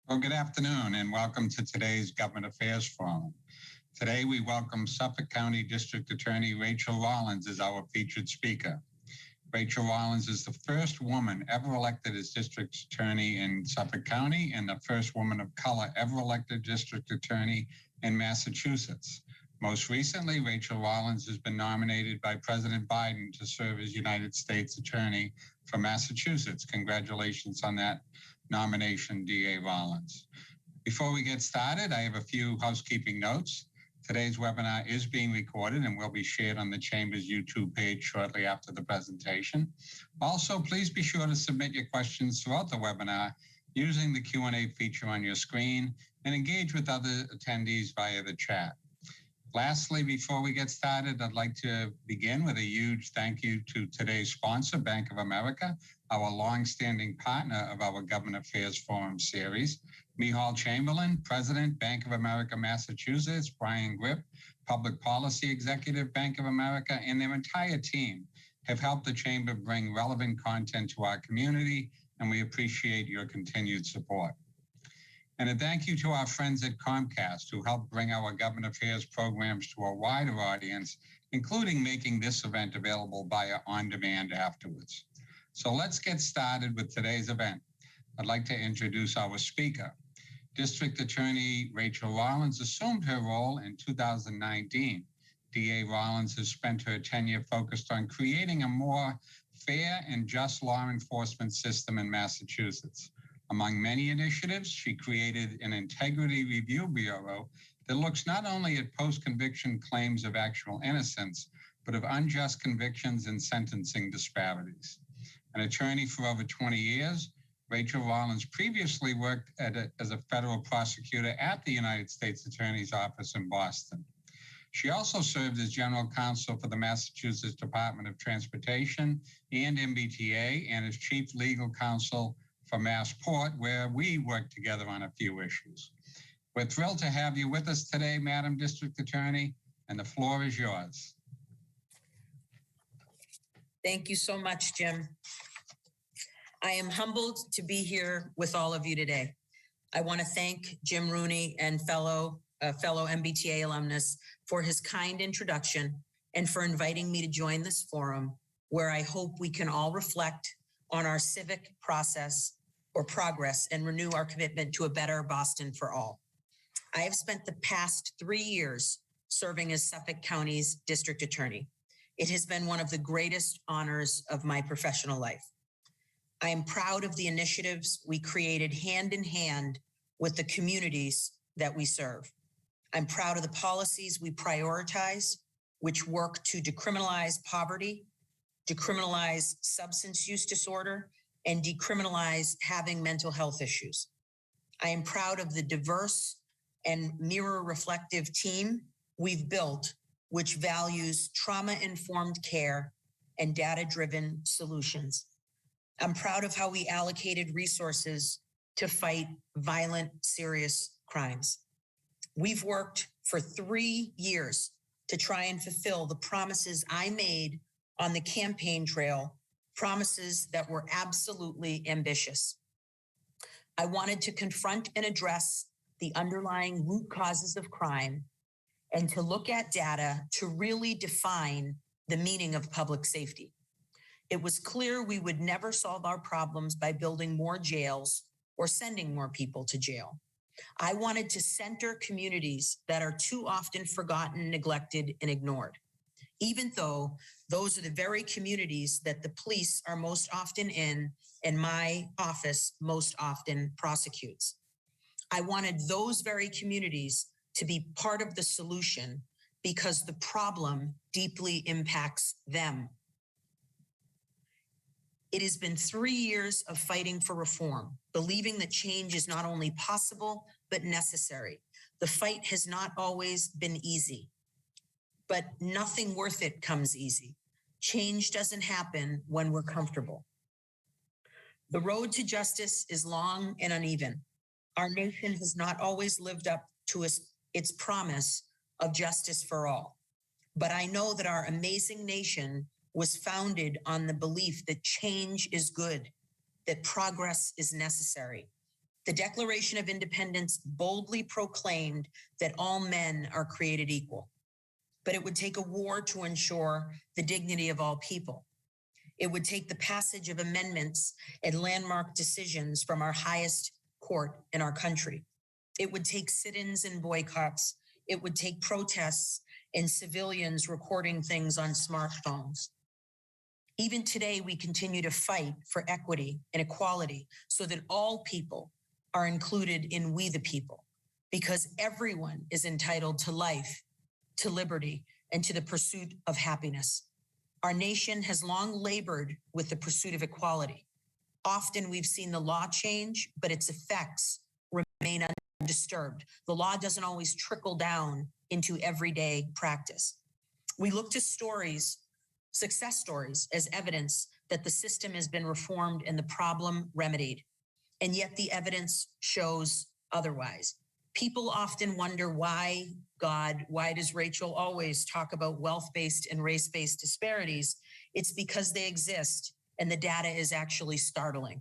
Well, good afternoon and welcome to today's Government Affairs Forum. Today we welcome Suffolk County District Attorney Rachael Rollins as our featured speaker. Rachael Rollins is the first woman ever elected as District Attorney in Suffolk County and the first woman of color ever elected District Attorney in Massachusetts. Most recently, Rachael Rollins has been nominated by President Biden to serve as United States Attorney for Massachusetts. Congratulations on that nomination, DA Rollins. Before we get started, I have a few housekeeping notes. Today's webinar is being recorded and will be shared on the Chamber's YouTube page shortly after the presentation. Also, please be sure to submit your questions throughout the webinar using the Q&A feature on your screen and engage with other attendees via the chat. Lastly, before we get started, I'd like to begin with a huge thank you to today's sponsor, Bank of America, our longstanding partner of our Government Affairs Forum series. Mihal Chamberlain, President, Bank of America, Massachusetts, Brian Grip, Public Policy Executive, Bank of America, and their entire team have helped the Chamber bring relevant content to our community, and we appreciate your continued support. And a thank you to our friends at Comcast who helped bring our government affairs programs to a wider audience, including making this event available via on-demand afterwards. So let's get started with today's event. I'd like to introduce our speaker. District Attorney Rachael Rollins assumed her role in 2019. DA Rollins has spent her tenure focused on creating a more fair and just law enforcement system in Massachusetts. Among many initiatives, she created an integrity review bureau that looks not only at post-conviction claims of actual innocence, but of unjust convictions and sentencing disparities. An attorney for over 20 years, Rachael Rollins previously worked as a federal prosecutor at the United States Attorney's Office in Boston. She also served as general counsel for the Massachusetts Department of Transportation and MBTA and as chief legal counsel for Massport, where we work together on a few issues. We're thrilled to have you with us today, Madam District Attorney, and the floor is yours. Thank you so much, Jim. I am humbled to be here with all of you today. I want to thank Jim Rooney and fellow MBTA alumnus for his kind introduction and for inviting me to join this forum, where I hope we can all reflect on our civic process or progress and renew our commitment to a better Boston for all. I have spent the past 3 years serving as Suffolk County's district attorney. It has been one of the greatest honors of my professional life. I am proud of the initiatives we created hand in hand with the communities that we serve. I'm proud of the policies we prioritize, which work to decriminalize poverty, decriminalize substance use disorder, and decriminalize having mental health issues. I am proud of the diverse and mirror-reflective team we've built, which values trauma-informed care and data-driven solutions. I'm proud of how we allocated resources to fight violent, serious crimes. We've worked for 3 years to try and fulfill the promises I made on the campaign trail, promises that were absolutely ambitious. I wanted to confront and address the underlying root causes of crime and to look at data to really define the meaning of public safety. It was clear we would never solve our problems by building more jails or sending more people to jail. I wanted to center communities that are too often forgotten, neglected, and ignored, even though those are the very communities that the police are most often in and my office most often prosecutes. I wanted those very communities to be part of the solution because the problem deeply impacts them. It has been 3 years of fighting for reform, believing that change is not only possible, but necessary. The fight has not always been easy, but nothing worth it comes easy. Change doesn't happen when we're comfortable. The road to justice is long and uneven. Our nation has not always lived up to its promise of justice for all. But I know that our amazing nation was founded on the belief that change is good, that progress is necessary. The Declaration of Independence boldly proclaimed that all men are created equal, but it would take a war to ensure the dignity of all people. It would take the passage of amendments and landmark decisions from our highest court in our country. It would take sit-ins and boycotts. It would take protests and civilians recording things on smartphones. Even today, we continue to fight for equity and equality so that all people are included in We the People, because everyone is entitled to life, to liberty, and to the pursuit of happiness. Our nation has long labored with the pursuit of equality. Often we've seen the law change, but its effects remain undisturbed. The law doesn't always trickle down into everyday practice. We look to stories, success stories, as evidence that the system has been reformed and the problem remedied. And yet the evidence shows otherwise. People often wonder why, God, why does Rachel always talk about wealth-based and race-based disparities? It's because they exist, and the data is actually startling.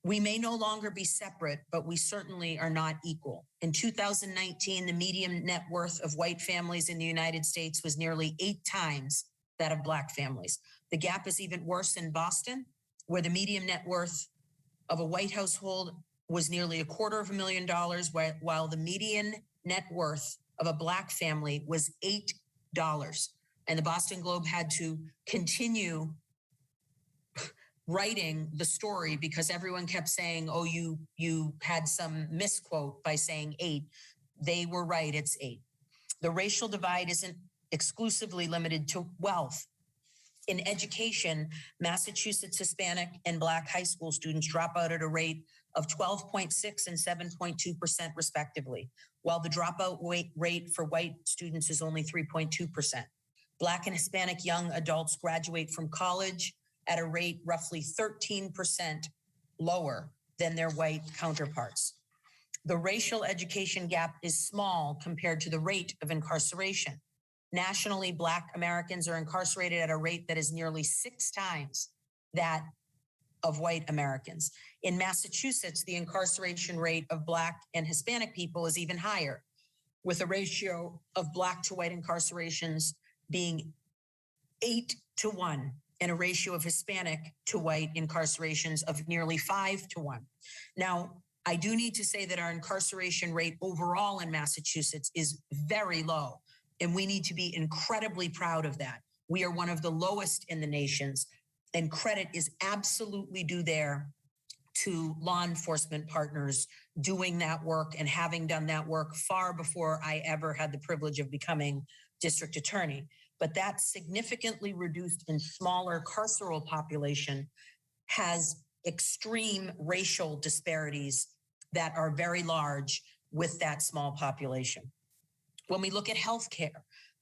We may no longer be separate, but we certainly are not equal. In 2019, the median net worth of white families in the United States was nearly 8 times that of Black families. The gap is even worse in Boston, where the median net worth of a white household was nearly $250,000, while the median net worth of a Black family was $8. And the Boston Globe had to continue writing the story because everyone kept saying, oh, you had some misquote by saying 8. They were right, it's 8. The racial divide isn't exclusively limited to wealth. In education, Massachusetts Hispanic and Black high school students drop out at a rate of 12.6% and 7.2% respectively, while the dropout rate for white students is only 3.2%. Black and Hispanic young adults graduate from college at a rate roughly 13% lower than their white counterparts. The racial education gap is small compared to the rate of incarceration. Nationally, Black Americans are incarcerated at a rate that is nearly 6 times that of white Americans. In Massachusetts, the incarceration rate of Black and Hispanic people is even higher, with a ratio of Black to white incarcerations being 8-to-1 and a ratio of Hispanic to white incarcerations of nearly 5-to-1. Now, I do need to say that our incarceration rate overall in Massachusetts is very low, and we need to be incredibly proud of that. We are one of the lowest in the nations, and credit is absolutely due there to law enforcement partners doing that work and having done that work far before I ever had the privilege of becoming district attorney. But that significantly reduced and smaller carceral population has extreme racial disparities that are very large with that small population. When we look at healthcare,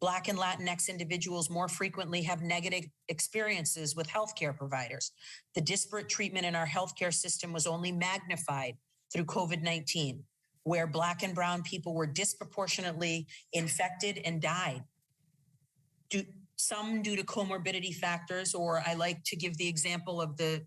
Black and Latinx individuals more frequently have negative experiences with healthcare providers. The disparate treatment in our healthcare system was only magnified through COVID-19, where Black and brown people were disproportionately infected and died. Some due to comorbidity factors, or I like to give the example of the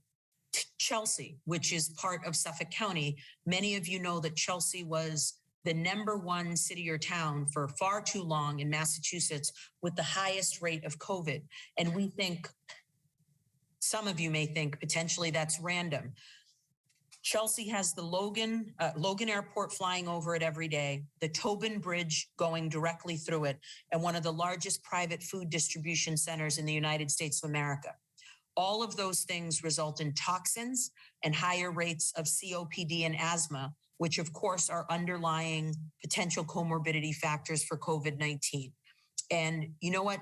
Chelsea, which is part of Suffolk County. Many of you know that Chelsea was the #1 city or town for far too long in Massachusetts with the highest rate of COVID. And we think, some of you may think potentially that's random. Chelsea has the Logan Airport flying over it every day, the Tobin Bridge going directly through it, and one of the largest private food distribution centers in the United States of America. All of those things result in toxins and higher rates of COPD and asthma, which of course are underlying potential comorbidity factors for COVID-19. And you know what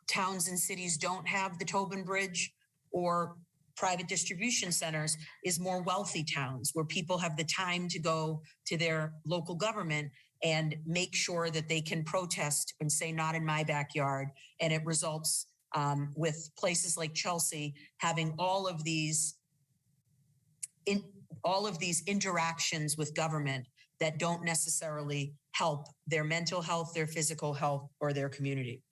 towns and cities don't have the Tobin Bridge or private distribution centers is more wealthy towns where people have the time to go to their local government and make sure that they can protest and say, not in my backyard. And it results with places like Chelsea having all of these interactions with government that don't necessarily help their mental health, their physical health, or their community.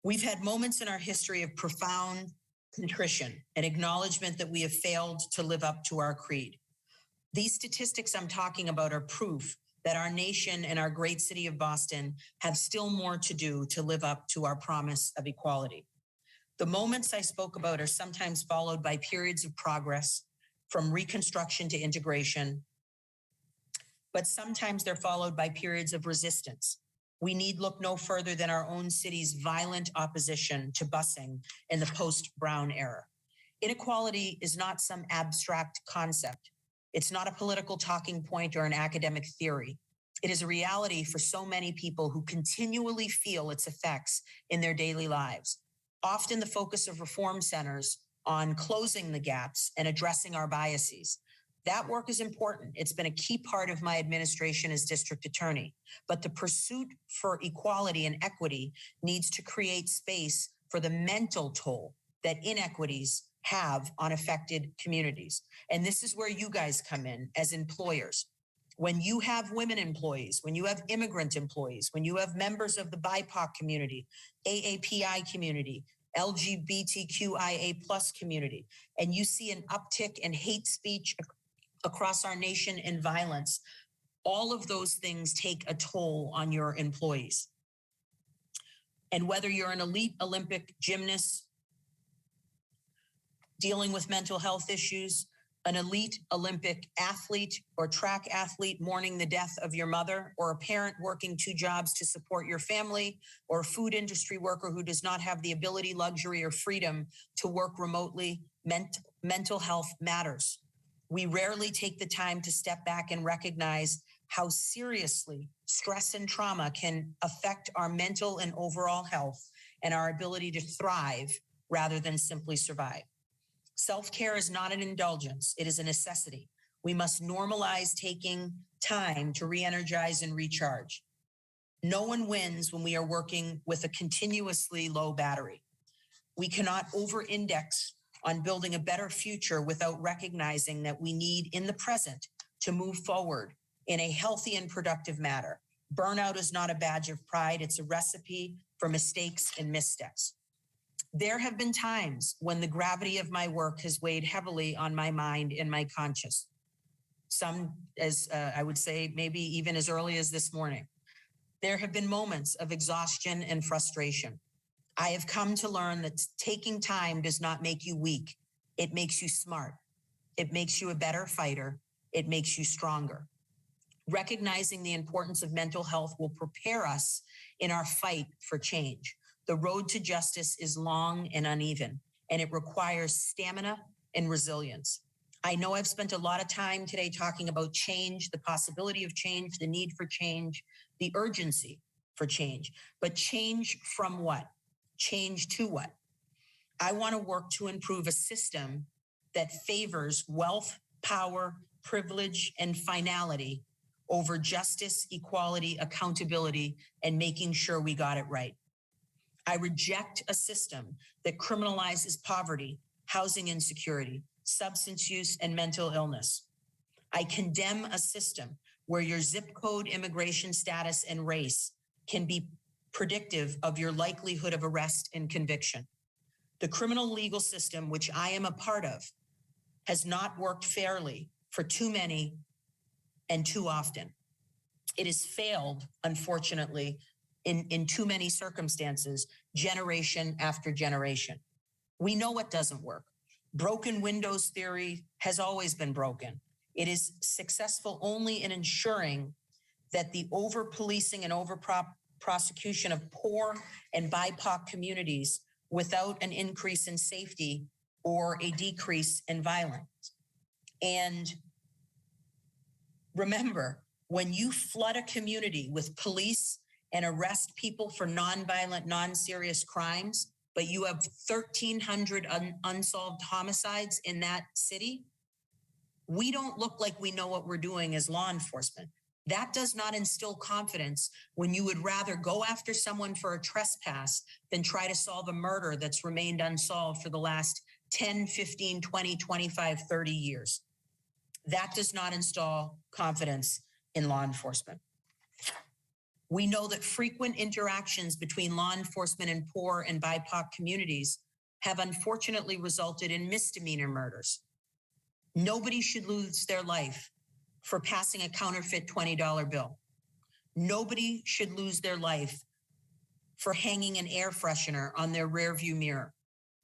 We've had moments in our history of profound contrition, an acknowledgement that we have failed to live up to our creed. These statistics I'm talking about are proof that our nation and our great city of Boston have still more to do to live up to our promise of equality. The moments I spoke about are sometimes followed by periods of progress, from reconstruction to integration, but sometimes they're followed by periods of resistance. We need look no further than our own city's violent opposition to busing in the post-Brown era. Inequality is not some abstract concept. It's not a political talking point or an academic theory. It is a reality for so many people who continually feel its effects in their daily lives. Often the focus of reform centers on closing the gaps and addressing our biases. That work is important. It's been a key part of my administration as district attorney. But the pursuit for equality and equity needs to create space for the mental toll that inequities have on affected communities. And this is where you guys come in as employers. When you have women employees, when you have immigrant employees, when you have members of the BIPOC community, AAPI community, LGBTQIA plus community, and you see an uptick in hate speech across our nation and violence, all of those things take a toll on your employees. And whether you're an elite Olympic gymnast dealing with mental health issues, an elite Olympic athlete or track athlete mourning the death of your mother, or a parent working 2 jobs to support your family, or a food industry worker who does not have the ability, luxury, or freedom to work remotely, mental health matters. We rarely take the time to step back and recognize how seriously stress and trauma can affect our mental and overall health and our ability to thrive rather than simply survive. Self-care is not an indulgence, it is a necessity. We must normalize taking time to re-energize and recharge. No one wins when we are working with a continuously low battery. We cannot over-index on building a better future without recognizing that we need in the present to move forward in a healthy and productive manner. Burnout is not a badge of pride, it's a recipe for mistakes and missteps. There have been times when the gravity of my work has weighed heavily on my mind and my conscience. Some, as I would say, maybe even as early as this morning. There have been moments of exhaustion and frustration. I have come to learn that taking time does not make you weak. It makes you smart. It makes you a better fighter. It makes you stronger. Recognizing the importance of mental health will prepare us in our fight for change. The road to justice is long and uneven, and it requires stamina and resilience. I know I've spent a lot of time today talking about change, the possibility of change, the need for change, the urgency for change. But change from what? Change to what? I want to work to improve a system that favors wealth, power, privilege, and finality over justice, equality, accountability, and making sure we got it right. I reject a system that criminalizes poverty, housing insecurity, substance use, and mental illness. I condemn a system where your zip code, immigration status, and race can be predictive of your likelihood of arrest and conviction. The criminal legal system, which I am a part of, has not worked fairly for too many and too often. It has failed, unfortunately, in too many circumstances, generation after generation. We know what doesn't work. Broken windows theory has always been broken. It is successful only in ensuring that the over-policing and over-prosecution of poor and BIPOC communities without an increase in safety or a decrease in violence. And remember, when you flood a community with police and arrest people for nonviolent, non-serious crimes, but you have 1,300 unsolved homicides in that city, we don't look like we know what we're doing as law enforcement. That does not instill confidence when you would rather go after someone for a trespass than try to solve a murder that's remained unsolved for the last 10, 15, 20, 25, 30 years. That does not install confidence in law enforcement. We know that frequent interactions between law enforcement and poor and BIPOC communities have unfortunately resulted in misdemeanor murders. Nobody should lose their life for passing a counterfeit $20 bill. Nobody should lose their life for hanging an air freshener on their rearview mirror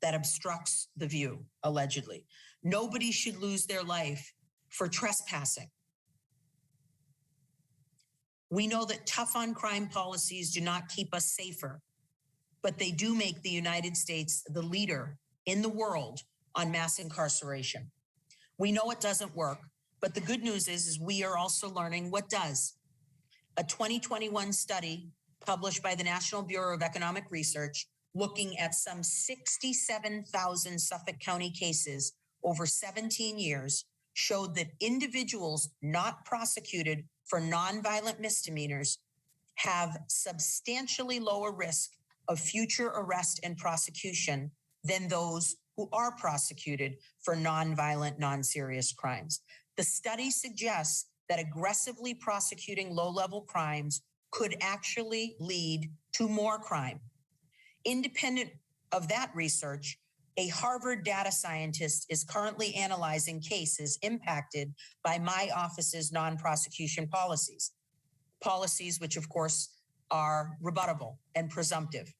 that obstructs the view, allegedly. Nobody should lose their life for trespassing. We know that tough on crime policies do not keep us safer, but they do make the United States the leader in the world on mass incarceration. We know it doesn't work, but the good news is we are also learning what does. A 2021 study published by the National Bureau of Economic Research, looking at some 67,000 Suffolk County cases over 17 years, showed that individuals not prosecuted for nonviolent misdemeanors have substantially lower risk of future arrest and prosecution than those who are prosecuted for nonviolent, non-serious crimes. The study suggests that aggressively prosecuting low-level crimes could actually lead to more crime. Independent of that research, a Harvard data scientist is currently analyzing cases impacted by my office's non-prosecution policies which of course are rebuttable and presumptive.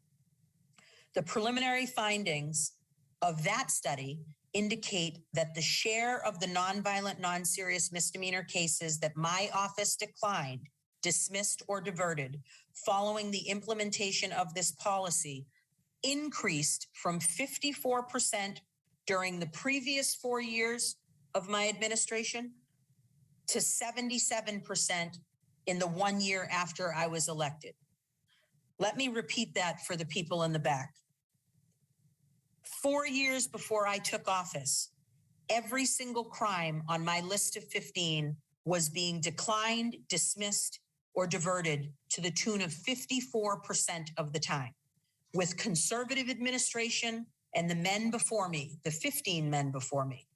The preliminary findings of that study indicate that the share of the nonviolent, non-serious misdemeanor cases that my office declined, dismissed, or diverted following the implementation of this policy increased from 54% during the previous 4 years of my administration to 77% in the 1 year after I was elected. Let me repeat that for the people in the back. 4 years before I took office, every single crime on my list of 15 was being declined, dismissed, or diverted to the tune of 54% of the time. With conservative administration and the men before me, the 15 men before me,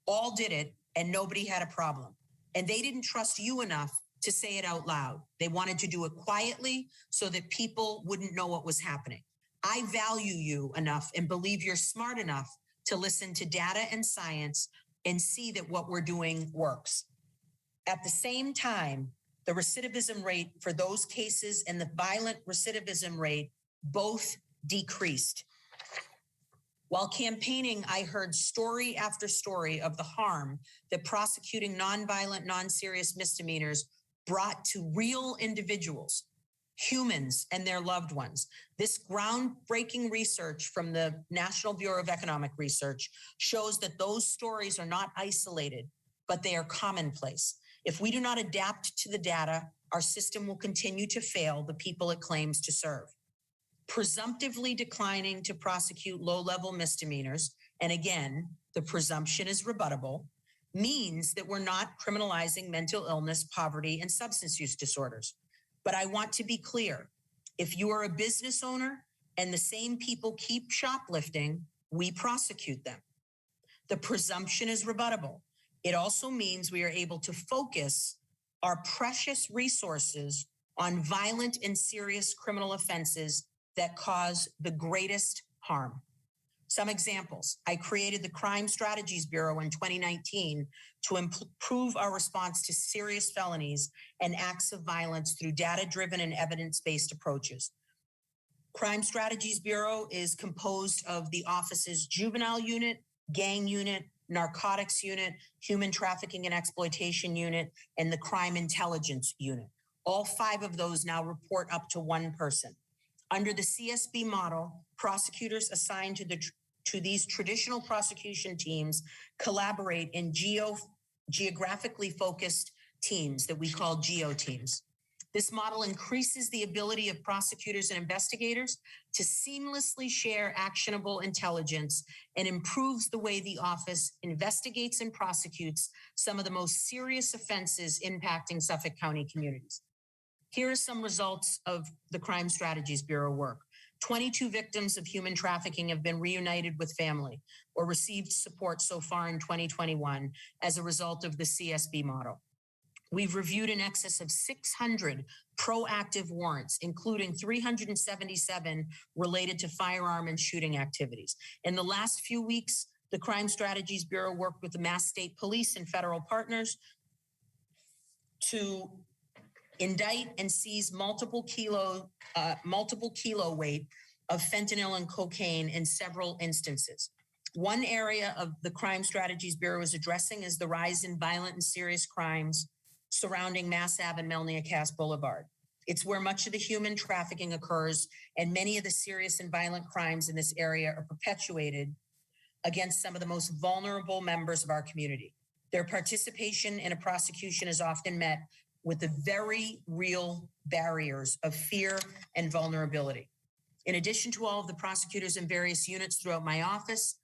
all did it and nobody had a problem. And they didn't trust you enough to say it out loud. They wanted to do it quietly so that people wouldn't know what was happening. I value you enough and believe you're smart enough to listen to data and science and see that what we're doing works. At the same time, the recidivism rate for those cases and the violent recidivism rate both decreased. While campaigning, I heard story after story of the harm that prosecuting nonviolent, non-serious misdemeanors brought to real individuals, humans and their loved ones. This groundbreaking research from the National Bureau of Economic Research shows that those stories are not isolated, but they are commonplace. If we do not adapt to the data, our system will continue to fail the people it claims to serve. Presumptively declining to prosecute low-level misdemeanors, and again, the presumption is rebuttable, means that we're not criminalizing mental illness, poverty, and substance use disorders. But I want to be clear, if you are a business owner and the same people keep shoplifting, we prosecute them. The presumption is rebuttable. It also means we are able to focus our precious resources on violent and serious criminal offenses that cause the greatest harm. Some examples: I created the Crime Strategies Bureau in 2019 to improve our response to serious felonies and acts of violence through data-driven and evidence-based approaches. Crime Strategies Bureau is composed of the office's juvenile unit, gang unit, narcotics unit, human trafficking and exploitation unit, and the crime intelligence unit. All 5 of those now report up to 1 person. Under the CSB model, prosecutors assigned to these traditional prosecution teams collaborate in geographically focused teams that we call geo teams. This model increases the ability of prosecutors and investigators to seamlessly share actionable intelligence and improves the way the office investigates and prosecutes some of the most serious offenses impacting Suffolk County communities. Here are some results of the Crime Strategies Bureau work. 22 victims of human trafficking have been reunited with family or received support so far in 2021 as a result of the CSB model. We've reviewed in excess of 600 proactive warrants, including 377 related to firearm and shooting activities. In the last few weeks, the Crime Strategies Bureau worked with the Mass State Police and federal partners to indict and seize multiple kilo weight of fentanyl and cocaine in several instances. One area of the Crime Strategies Bureau is addressing is the rise in violent and serious crimes surrounding Mass Ave and Melnia Cass Boulevard. It's where much of the human trafficking occurs, and many of the serious and violent crimes in this area are perpetuated against some of the most vulnerable members of our community. Their participation in a prosecution is often met with the very real barriers of fear and vulnerability. In addition to all of the prosecutors in various units throughout my office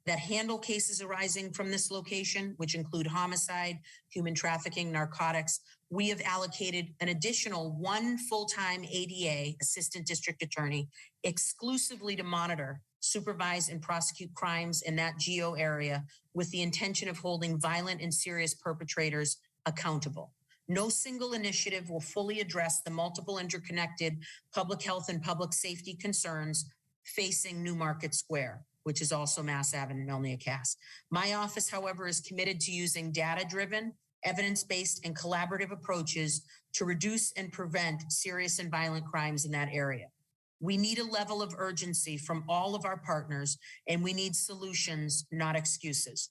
that handle cases arising from this location, which include homicide, human trafficking, narcotics, we have allocated an additional 1 full-time ADA, Assistant District Attorney, exclusively to monitor, supervise, and prosecute crimes in that geo area with the intention of holding violent and serious perpetrators accountable. No single initiative will fully address the multiple interconnected public health and public safety concerns facing Newmarket Square, which is also Mass Ave and Melnia Cass. My office, however, is committed to using data-driven, evidence-based, and collaborative approaches to reduce and prevent serious and violent crimes in that area. We need a level of urgency from all of our partners, and we need solutions, not excuses.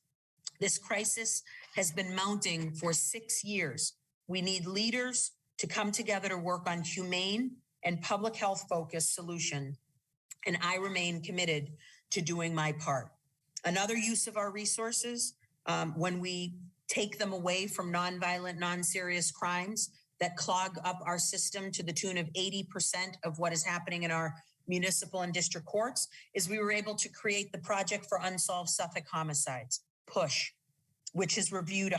This crisis has been mounting for 6 years. We need leaders to come together to work on humane and public health focused solution, and I remain committed to doing my part. Another use of our resources, when we take them away from nonviolent, non-serious crimes that clog up our system to the tune of 80% of what is happening in our municipal and district courts, is we were able to create the Project for Unsolved Suffolk Homicides, PUSH, which has reviewed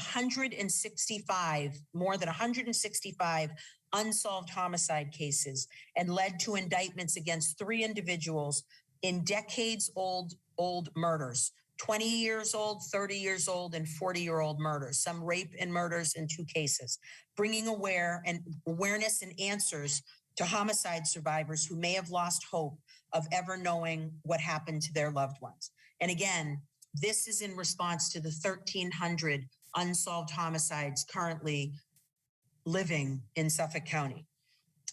more than 165 unsolved homicide cases and led to indictments against 3 individuals in decades-old murders, 20 years old, 30 years old, and 40-year-old murders, some rape and murders in 2 cases, bringing awareness and answers to homicide survivors who may have lost hope of ever knowing what happened to their loved ones. And again, this is in response to the 1,300 unsolved homicides currently living in Suffolk County.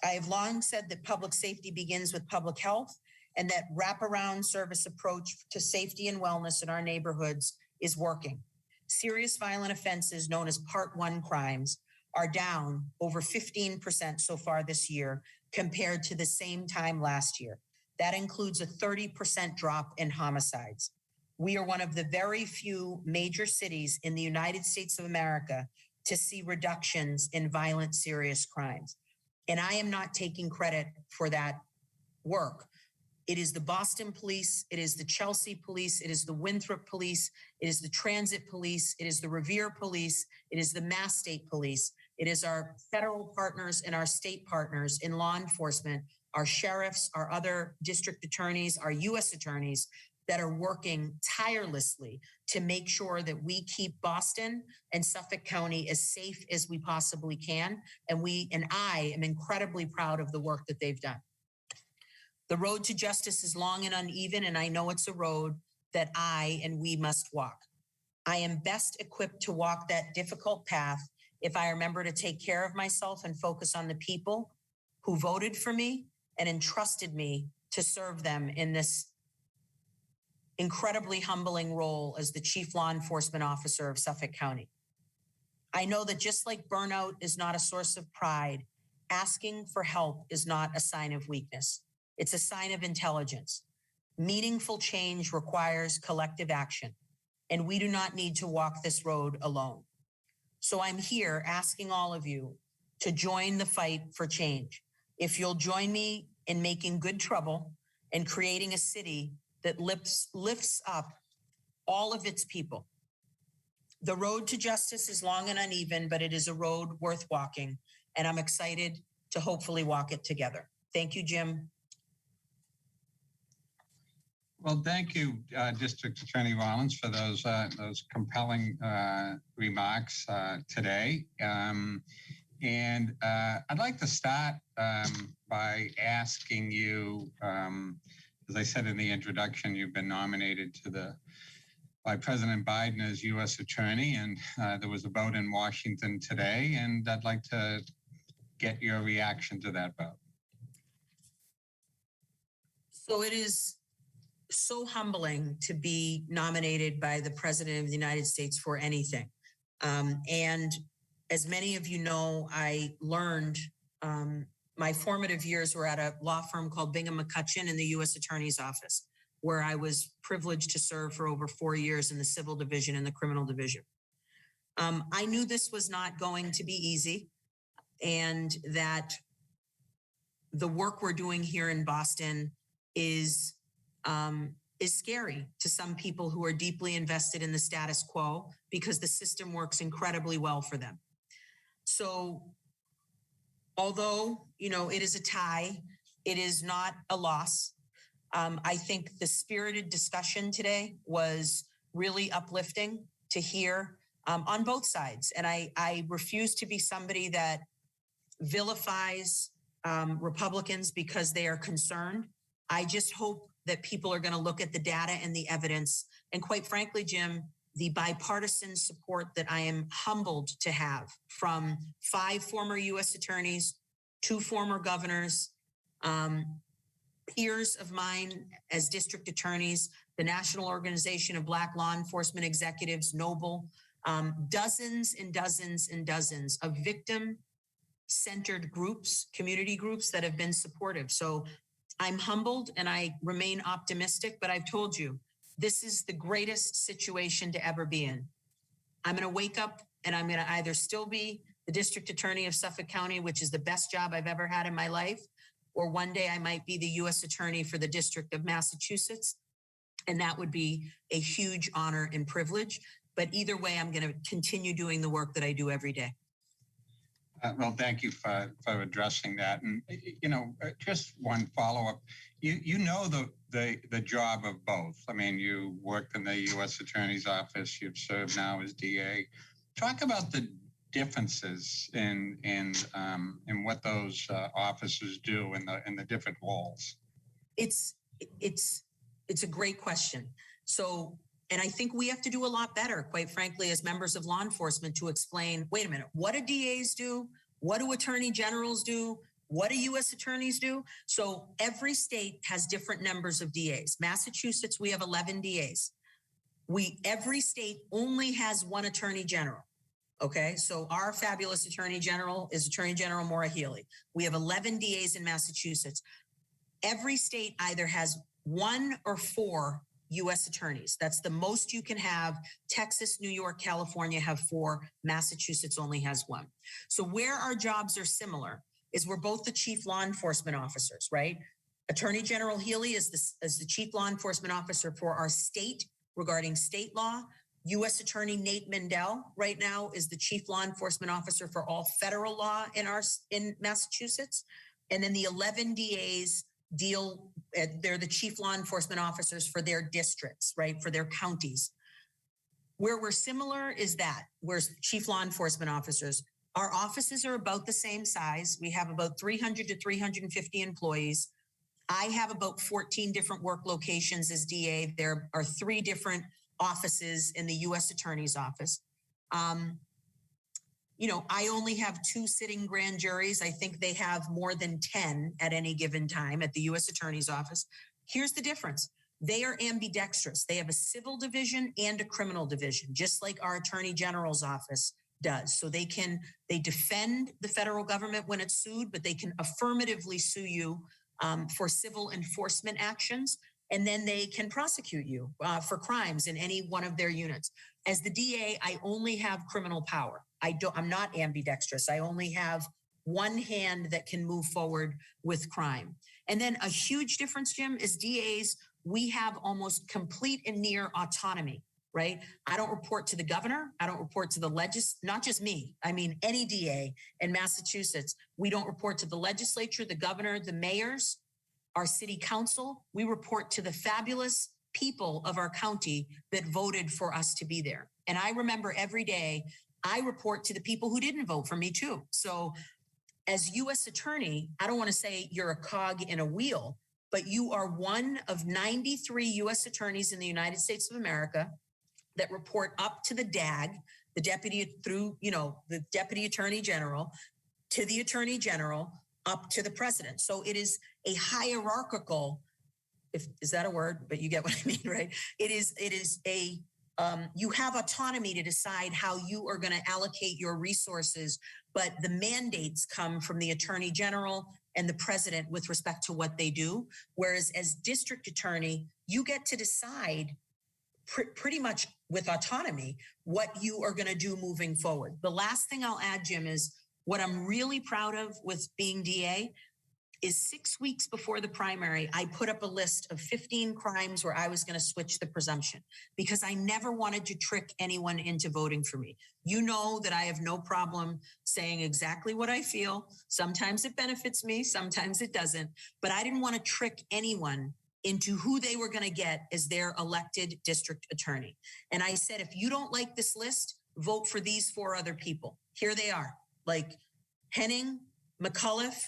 I have long said that public safety begins with public health, and that wraparound service approach to safety and wellness in our neighborhoods is working. Serious violent offenses known as Part 1 crimes are down over 15% so far this year compared to the same time last year. That includes a 30% drop in homicides. We are one of the very few major cities in the United States of America to see reductions in violent, serious crimes. And I am not taking credit for that work. It is the Boston Police, it is the Chelsea Police, it is the Winthrop Police, it is the Transit Police, it is the Revere Police, it is the Mass State Police, it is our federal partners and our state partners in law enforcement, our sheriffs, our other district attorneys, our U.S. attorneys that are working tirelessly to make sure that we keep Boston and Suffolk County as safe as we possibly can. And I am incredibly proud of the work that they've done. The road to justice is long and uneven, and I know it's a road that I and we must walk. I am best equipped to walk that difficult path if I remember to take care of myself and focus on the people who voted for me and entrusted me to serve them in this incredibly humbling role as the Chief Law Enforcement Officer of Suffolk County. I know that just like burnout is not a source of pride, asking for help is not a sign of weakness. It's a sign of intelligence. Meaningful change requires collective action, and we do not need to walk this road alone. So I'm here asking all of you to join the fight for change. If you'll join me in making good trouble and creating a city that lifts up all of its people. The road to justice is long and uneven, but it is a road worth walking, and I'm excited to hopefully walk it together. Thank you, Jim. Well, thank you, District Attorney Rollins, for those compelling remarks today. And I'd like to start by asking you, as I said in the introduction, you've been nominated by President Biden as U.S. Attorney, and there was a vote in Washington today, and I'd like to get your reaction to that vote. So it is so humbling to be nominated by the President of the United States for anything. And as many of you know, I learned my formative years were at a law firm called Bingham McCutcheon in the U.S. Attorney's Office, where I was privileged to serve for over 4 years in the civil division and the criminal division. I knew this was not going to be easy, and that the work we're doing here in Boston is scary to some people who are deeply invested in the status quo, because the system works incredibly well for them. So although, it is a tie, it is not a loss. I think the spirited discussion today was really uplifting to hear on both sides. And I refuse to be somebody that vilifies Republicans because they are concerned. I just hope that people are going to look at the data and the evidence. And quite frankly, Jim, the bipartisan support that I am humbled to have from 5 former U.S. attorneys, 2 former governors, peers of mine as district attorneys, the National Organization of Black Law Enforcement Executives, Noble, dozens and dozens and dozens of victim-centered groups, community groups that have been supportive. So I'm humbled and I remain optimistic, but I've told you, this is the greatest situation to ever be in. I'm going to wake up and I'm going to either still be the district attorney of Suffolk County, which is the best job I've ever had in my life, or one day I might be the U.S. attorney for the District of Massachusetts. And that would be a huge honor and privilege. But either way, I'm going to continue doing the work that I do every day. Well, thank you for addressing that. And, just one follow-up. You know the job of both. I mean, you worked in the U.S. Attorney's Office. You've served now as DA. Talk about the differences in what those officers do in the different roles. It's a great question. So, and I think we have to do a lot better, quite frankly, as members of law enforcement, to explain, wait a minute, what do DAs do? What do attorney generals do? What do U.S. attorneys do? So every state has different numbers of DAs. Massachusetts, we have 11 DAs. Every state only has 1 attorney general. Okay, so our fabulous attorney general is Attorney General Maura Healey. We have 11 DAs in Massachusetts. Every state either has 1 or 4 U.S. attorneys. That's the most you can have. Texas, New York, California have 4. Massachusetts only has 1. So where our jobs are similar is we're both the chief law enforcement officers, right? Attorney General Healey is the chief law enforcement officer for our state regarding state law. U.S. Attorney Nate Mendel right now is the chief law enforcement officer for all federal law in Massachusetts. And then the 11 DAs they're the chief law enforcement officers for their districts, right? For their counties. Where we're similar is that we're chief law enforcement officers. Our offices are about the same size. We have about 300 to 350 employees. I have about 14 different work locations as DA. There are 3 different offices in the U.S. Attorney's Office. I only have 2 sitting grand juries. I think they have more than 10 at any given time at the U.S. Attorney's Office. Here's the difference. They are ambidextrous. They have a civil division and a criminal division, just like our Attorney General's office does. So they defend the federal government when it's sued, but they can affirmatively sue you for civil enforcement actions. And then they can prosecute you for crimes in any one of their units. As the DA, I only have criminal power. I'm not ambidextrous. I only have one hand that can move forward with crime. And then a huge difference, Jim, is DAs, we have almost complete and near autonomy, right? I don't report to the governor. I don't report to the not just me. I mean, any DA in Massachusetts, we don't report to the legislature, the governor, the mayors. our city council, we report to the fabulous people of our county that voted for us to be there. And I remember every day I report to the people who didn't vote for me too. So as U.S. attorney, I don't want to say you're a cog in a wheel, but you are one of 93 U.S. attorneys in the United States of America that report up to the DAG, the deputy through, the deputy attorney general, to the attorney general, up to the president. So it is a hierarchical, is that a word? But you get what I mean, right? It is a, you have autonomy to decide how you are going to allocate your resources, but the mandates come from the attorney general and the president with respect to what they do. Whereas as district attorney, you get to decide pretty much with autonomy what you are going to do moving forward. The last thing I'll add, Jim, is what I'm really proud of with being DA is 6 weeks before the primary, I put up a list of 15 crimes where I was going to switch the presumption because I never wanted to trick anyone into voting for me. You know that I have no problem saying exactly what I feel. Sometimes it benefits me, sometimes it doesn't, but I didn't want to trick anyone into who they were going to get as their elected district attorney. And I said, if you don't like this list, vote for these 4 other people. Here they are, like Henning, McCullough,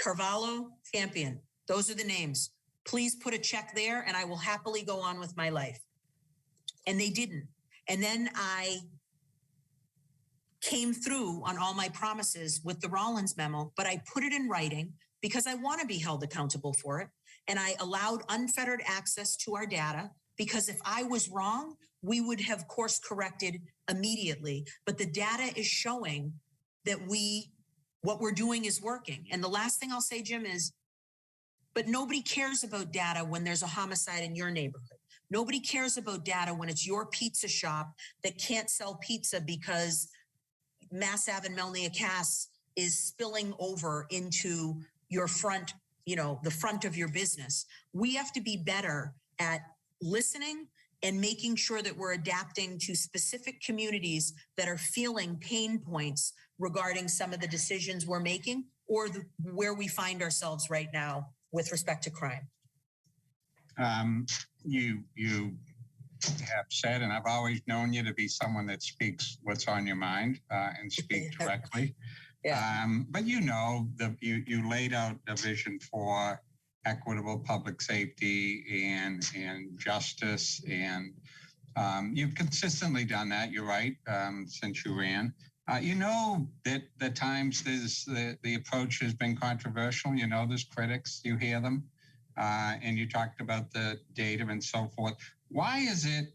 Carvalho, Champion. Those are the names. Please put a check there and I will happily go on with my life. And they didn't. And then I came through on all my promises with the Rollins memo, but I put it in writing because I want to be held accountable for it. And I allowed unfettered access to our data because if I was wrong, we would have course corrected immediately. But the data is showing that what we're doing is working. And the last thing I'll say, Jim, is, but nobody cares about data when there's a homicide in your neighborhood. Nobody cares about data when it's your pizza shop that can't sell pizza because Mass Ave and Melnia Cass is spilling over into your front, the front of your business. We have to be better at listening and making sure that we're adapting to specific communities that are feeling pain points regarding some of the decisions we're making or where we find ourselves right now with respect to crime. You have said, and I've always known you to be someone that speaks what's on your mind and speak directly. Yeah. But you laid out a vision for equitable public safety and justice, and you've consistently done that. You're right, since you ran. You know that at times the approach has been controversial. You know there's critics. You hear them, and you talked about the data and so forth. Why is it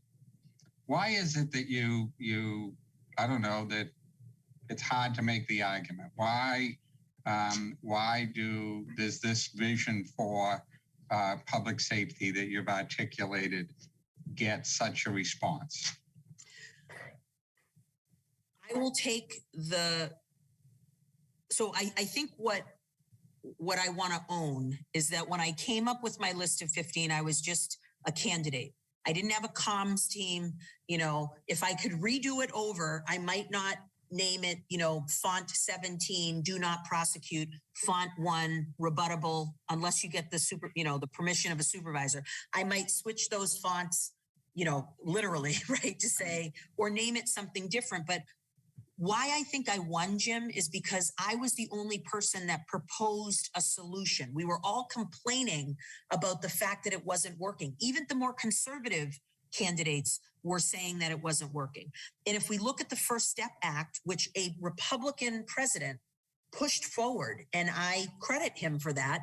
that you I don't know, that it's hard to make the argument? Why does this vision for public safety that you've articulated get such a response? I will take so I think what I want to own is that when I came up with my list of 15, I was just a candidate. I didn't have a comms team. If I could redo it over, I might not name it, font 17, do not prosecute, font 1, rebuttable, unless you get the permission of a supervisor. I might switch those fonts, literally, right, to say, or name it something different. But why I think I won, Jim, is because I was the only person that proposed a solution. We were all complaining about the fact that it wasn't working. Even the more conservative candidates were saying that it wasn't working. And if we look at the First Step Act, which a Republican president pushed forward, and I credit him for that,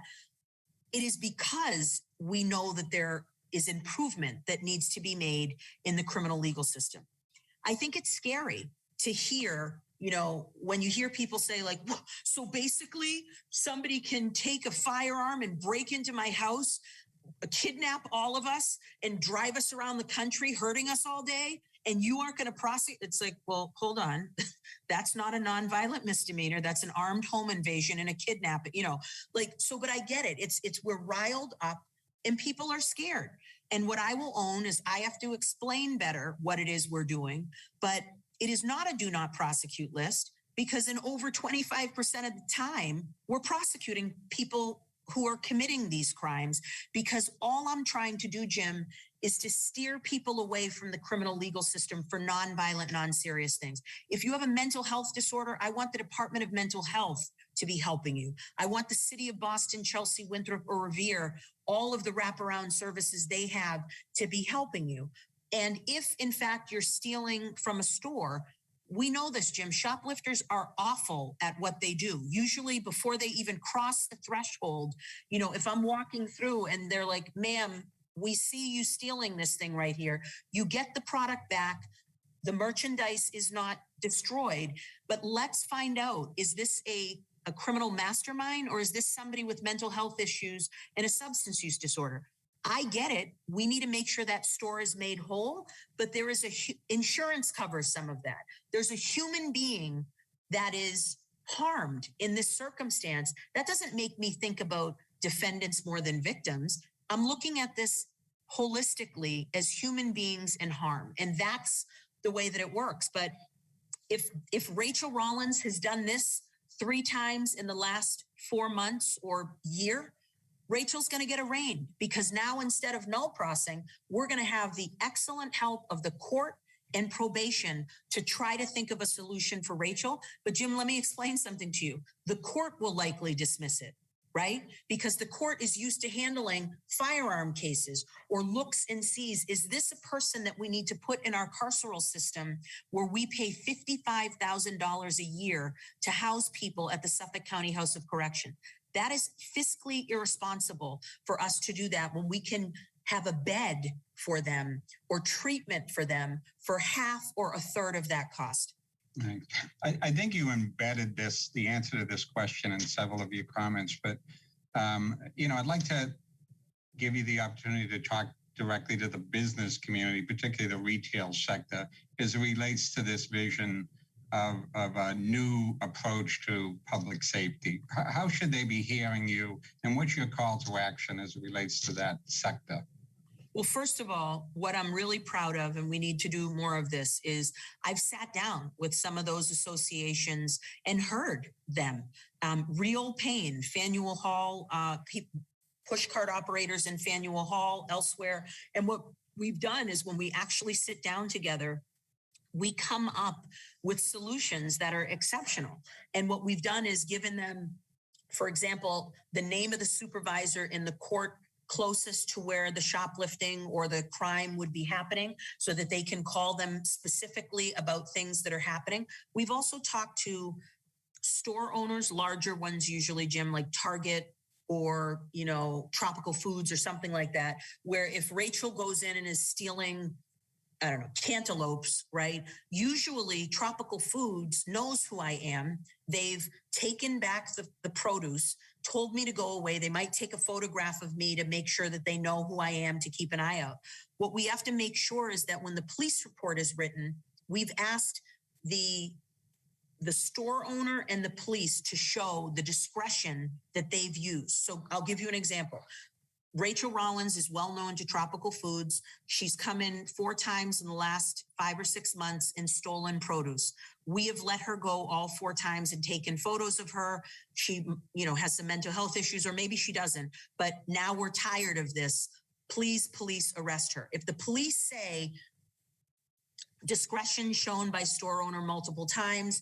it is because we know that there is improvement that needs to be made in the criminal legal system. I think it's scary to hear, when you hear people say like, so basically somebody can take a firearm and break into my house, kidnap all of us and drive us around the country, hurting us all day, and you aren't going to prosecute. It's like, well, hold on. That's not a nonviolent misdemeanor. That's an armed home invasion and a kidnapping, but I get it. It's we're riled up and people are scared. And what I will own is I have to explain better what it is we're doing, but it is not a do not prosecute list because in over 25% of the time, we're prosecuting people who are committing these crimes, because all I'm trying to do, Jim, is to steer people away from the criminal legal system for nonviolent, non-serious things. If you have a mental health disorder, I want the Department of Mental Health to be helping you. I want the city of Boston, Chelsea, Winthrop, or Revere, all of the wraparound services they have to be helping you. And if in fact you're stealing from a store, we know this, Jim, shoplifters are awful at what they do. Usually before they even cross the threshold, if I'm walking through and they're like, ma'am, we see you stealing this thing right here. You get the product back. The merchandise is not destroyed, but let's find out, is this a criminal mastermind, or is this somebody with mental health issues and a substance use disorder? I get it. We need to make sure that store is made whole, but there is insurance covers some of that. There's a human being that is harmed in this circumstance. That doesn't make me think about defendants more than victims. I'm looking at this holistically as human beings in harm, and that's the way that it works. But if Rachael Rollins has done this 3 times in the last 4 months or year, Rachel's going to get arraigned, because now instead of null processing, we're going to have the excellent help of the court and probation to try to think of a solution for Rachael. But Jim, let me explain something to you. The court will likely dismiss it, right? Because the court is used to handling firearm cases or looks and sees, is this a person that we need to put in our carceral system where we pay $55,000 a year to house people at the Suffolk County House of Correction? That is fiscally irresponsible for us to do that when we can have a bed for them or treatment for them for half or a third of that cost. Thanks. I think you embedded the answer to this question in several of your comments, but I'd like to give you the opportunity to talk directly to the business community, particularly the retail sector, as it relates to this vision of a new approach to public safety. How should they be hearing you, and what's your call to action as it relates to that sector? Well, first of all, what I'm really proud of, and we need to do more of this, is I've sat down with some of those associations and heard them. Real Pain, Faneuil Hall, push cart operators in Faneuil Hall, elsewhere. And what we've done is when we actually sit down together, we come up with solutions that are exceptional. And what we've done is given them, for example, the name of the supervisor in the court closest to where the shoplifting or the crime would be happening, so that they can call them specifically about things that are happening. We've also talked to store owners, larger ones usually, Jim, like Target or, Tropical Foods or something like that, where if Rachael goes in and is stealing, I don't know, cantaloupes, right? Usually Tropical Foods knows who I am. They've taken back the produce, told me to go away. They might take a photograph of me to make sure that they know who I am, to keep an eye out. What we have to make sure is that when the police report is written, we've asked the store owner and the police to show the discretion that they've used. So I'll give you an example. Rachael Rollins is well known to Tropical Foods. She's come in 4 times in the last 5 or 6 months and stolen produce. We have let her go all 4 times and taken photos of her. She, has some mental health issues, or maybe she doesn't. But now we're tired of this. Please, police, arrest her. If the police say discretion shown by store owner multiple times,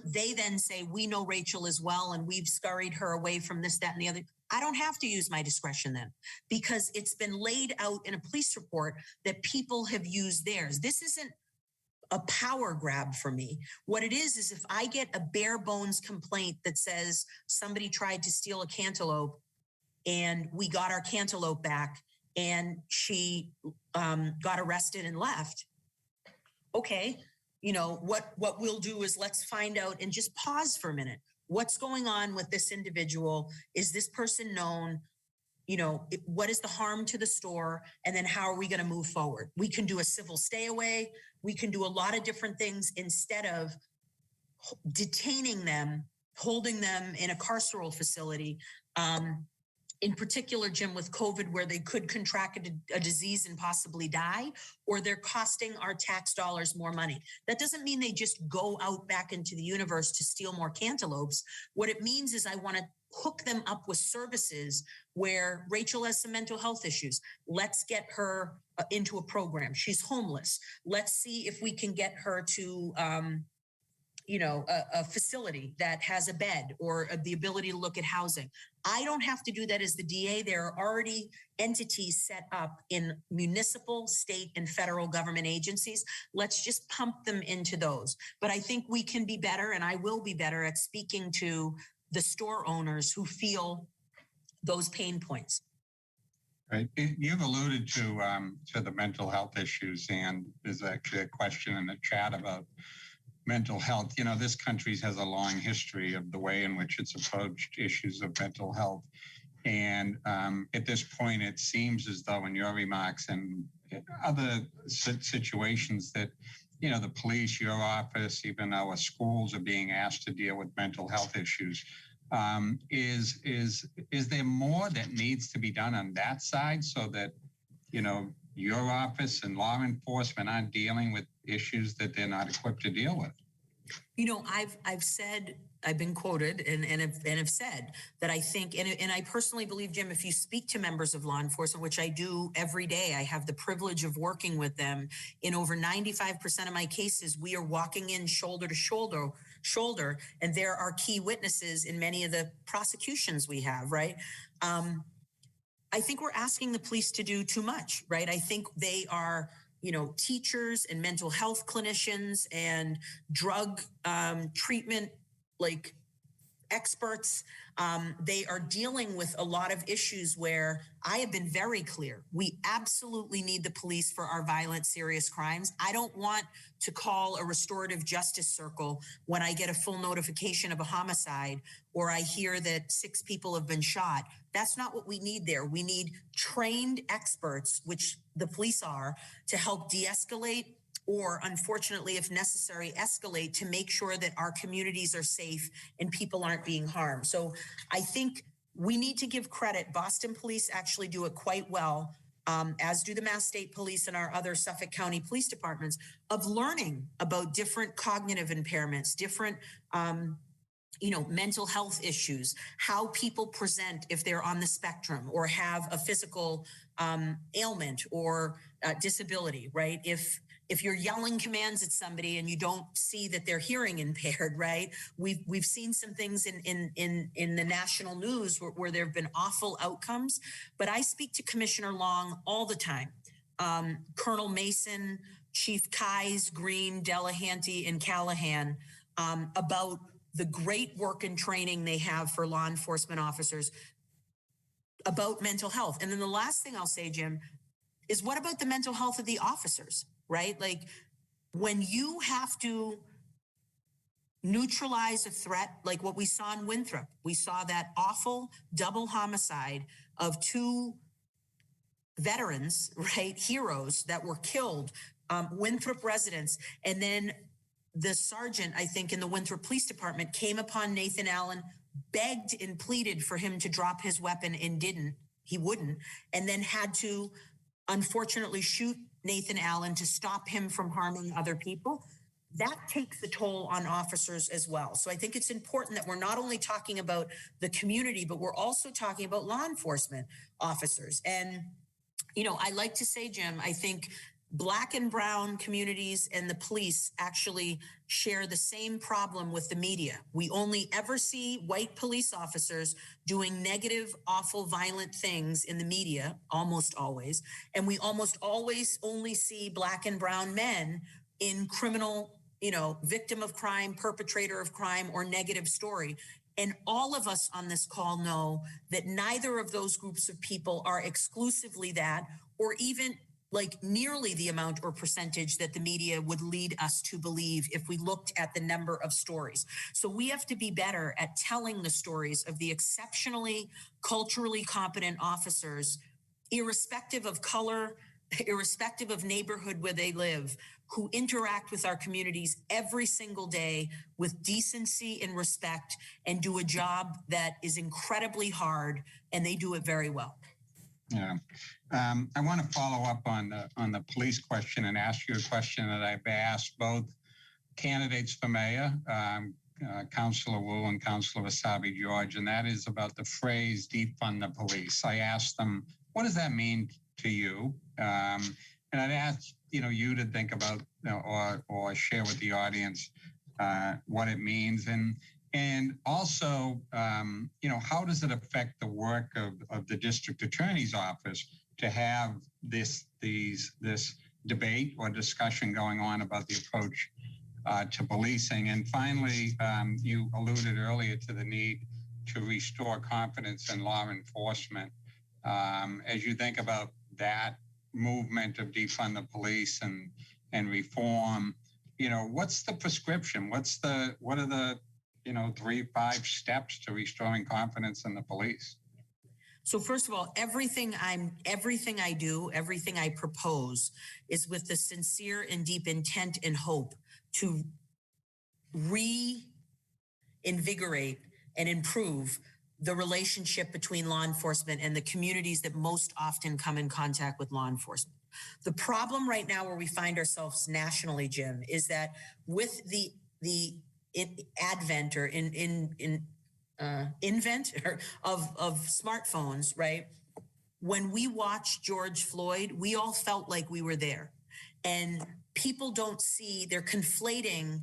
they then say, we know Rachael as well, and we've scurried her away from this, that, and the other. I don't have to use my discretion then, because it's been laid out in a police report that people have used theirs. This isn't a power grab for me. What it is if I get a bare bones complaint that says somebody tried to steal a cantaloupe and we got our cantaloupe back and she got arrested and left. Okay, what we'll do is let's find out and just pause for a minute. What's going on with this individual? Is this person known? What is the harm to the store? And then how are we going to move forward? We can do a civil stay away. We can do a lot of different things instead of detaining them, holding them in a carceral facility. In particular, Jim, with COVID, where they could contract a disease and possibly die, or they're costing our tax dollars more money. That doesn't mean they just go out back into the universe to steal more cantaloupes. What it means is I want to hook them up with services where Rachel has some mental health issues. Let's get her into a program. She's homeless. Let's see if we can get her to, a facility that has a bed or the ability to look at housing. I don't have to do that as the DA. There are already entities set up in municipal, state, and federal government agencies. Let's just pump them into those. But I think we can be better, and I will be better at speaking to the store owners who feel those pain points. Right. You've alluded to the mental health issues, and there's actually a question in the chat about mental health. You know, this country has a long history of the way in which it's approached issues of mental health. And at this point, it seems as though in your remarks and other situations that, you know, the police, your office, even our schools are being asked to deal with mental health issues. Is there more that needs to be done on that side so that, you know, your office and law enforcement aren't dealing with issues that they're not equipped to deal with? You know, I've said, I've been quoted and have said that I think, and I personally believe, Jim, if you speak to members of law enforcement, which I do every day, I have the privilege of working with them. In over 95% of my cases, we are walking in shoulder to shoulder, and there are key witnesses in many of the prosecutions we have, right? I think we're asking the police to do too much, right? I think they are, you know, teachers and mental health clinicians and drug treatment, like experts. They are dealing with a lot of issues where I have been very clear. We absolutely need the police for our violent, serious crimes. I don't want to call a restorative justice circle when I get a full notification of a homicide or I hear that 6 people have been shot. That's not what we need there. We need trained experts, which the police are, to help de-escalate or, unfortunately, if necessary, escalate to make sure that our communities are safe and people aren't being harmed. So I think we need to give credit. Boston police actually do it quite well, as do the Mass State Police and our other Suffolk County police departments, of learning about different cognitive impairments, different mental health issues, how people present if they're on the spectrum or have a physical ailment or disability, right? If you're yelling commands at somebody and you don't see that they're hearing impaired, right? We've seen some things in the national news where there have been awful outcomes. But I speak to Commissioner Long all the time, Colonel Mason, Chief Keyes, Green, Delahanty, and Callahan, about the great work and training they have for law enforcement officers about mental health. And then the last thing I'll say, Jim, is what about the mental health of the officers, right? Like when you have to neutralize a threat, like what we saw in Winthrop, we saw that awful double homicide of 2 veterans, right? Heroes that were killed, Winthrop residents. And then the sergeant, I think, in the Winthrop Police Department came upon Nathan Allen, begged and pleaded for him to drop his weapon and he wouldn't, and then had to unfortunately shoot Nathan Allen to stop him from harming other people. That takes a toll on officers as well. So I think it's important that we're not only talking about the community, but we're also talking about law enforcement officers. And, I like to say, Jim, I think Black and brown communities and the police actually share the same problem with the media. We only ever see white police officers doing negative, awful, violent things in the media, almost always. And we almost always only see Black and brown men in criminal, victim of crime, perpetrator of crime, or negative story. And all of us on this call know that neither of those groups of people are exclusively that, or even like nearly the amount or percentage that the media would lead us to believe if we looked at the number of stories. So we have to be better at telling the stories of the exceptionally culturally competent officers, irrespective of color, irrespective of neighborhood where they live, who interact with our communities every single day with decency and respect and do a job that is incredibly hard, and they do it very well. Yeah. I want to follow up on the police question and ask you a question that I've asked both candidates for mayor, Councilor Wu and Councilor Wasabi George, and that is about the phrase defund the police. I asked them, what does that mean to you? And I'd ask you to think about or share with the audience what it means, and also how does it affect the work of the district attorney's office to have this debate or discussion going on about the approach to policing. And finally, you alluded earlier to the need to restore confidence in law enforcement. As you think about that movement of defund the police and reform, what's the prescription? What are the 3-5 steps to restoring confidence in the police? So first of all, everything I do, everything I propose is with the sincere and deep intent and hope to reinvigorate and improve the relationship between law enforcement and the communities that most often come in contact with law enforcement. The problem right now where we find ourselves nationally, Jim, is that with the advent or invent of smartphones, right? When we watched George Floyd, we all felt like we were there. And people don't see, they're conflating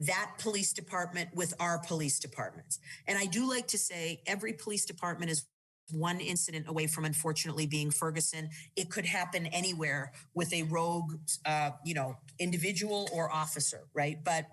that police department with our police departments. And I do like to say every police department is one incident away from unfortunately being Ferguson. It could happen anywhere with a rogue, individual or officer, right? But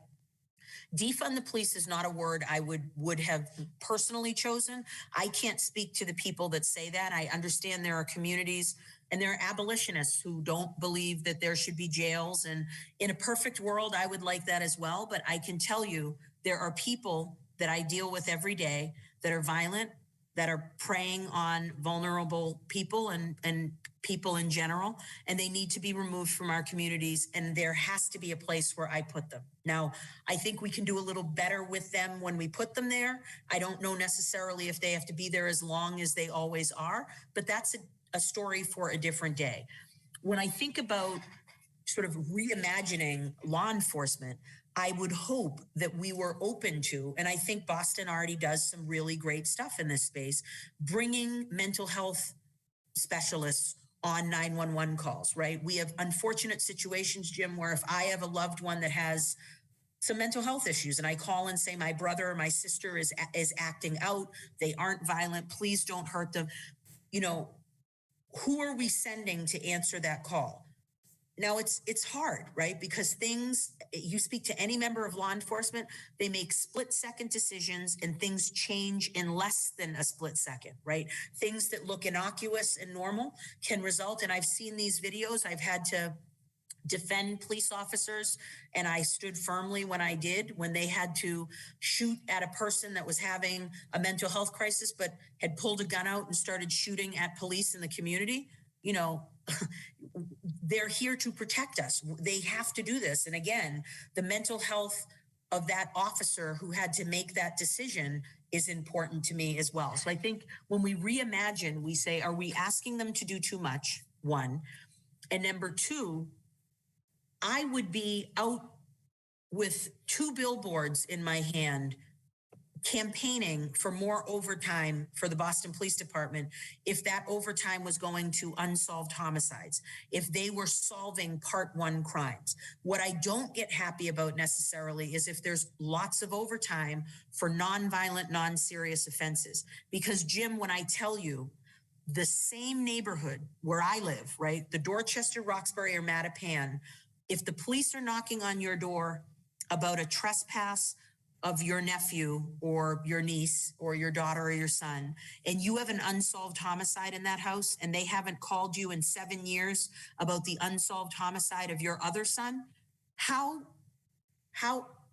defund the police is not a word I would have personally chosen. I can't speak to the people that say that. I understand there are communities and there are abolitionists who don't believe that there should be jails. And in a perfect world, I would like that as well. But I can tell you, there are people that I deal with every day that are violent, that are preying on vulnerable people and people in general, and they need to be removed from our communities, and there has to be a place where I put them. Now, I think we can do a little better with them when we put them there. I don't know necessarily if they have to be there as long as they always are, but that's a story for a different day. When I think about sort of reimagining law enforcement, I would hope that we were open to, and I think Boston already does some really great stuff in this space, bringing mental health specialists on 911 calls, right? We have unfortunate situations, Jim, where if I have a loved one that has some mental health issues and I call and say, my brother or my sister is acting out, they aren't violent, please don't hurt them. Who are we sending to answer that call? Now it's hard, right? Because you speak to any member of law enforcement, they make split-second decisions and things change in less than a split second, right? Things that look innocuous and normal can result, and I've seen these videos, I've had to defend police officers, and I stood firmly when I did, when they had to shoot at a person that was having a mental health crisis, but had pulled a gun out and started shooting at police in the community. They're here to protect us. They have to do this. And again, the mental health of that officer who had to make that decision is important to me as well. So I think when we reimagine, we say, are we asking them to do too much? One. And number two, I would be out with 2 billboards in my hand campaigning for more overtime for the Boston Police Department if that overtime was going to unsolved homicides, if they were solving Part 1 crimes. What I don't get happy about necessarily is if there's lots of overtime for nonviolent, non-serious offenses. Because Jim, when I tell you, the same neighborhood where I live, right, the Dorchester, Roxbury, or Mattapan, if the police are knocking on your door about a trespass of your nephew or your niece or your daughter or your son, and you have an unsolved homicide in that house and they haven't called you in 7 years about the unsolved homicide of your other son, how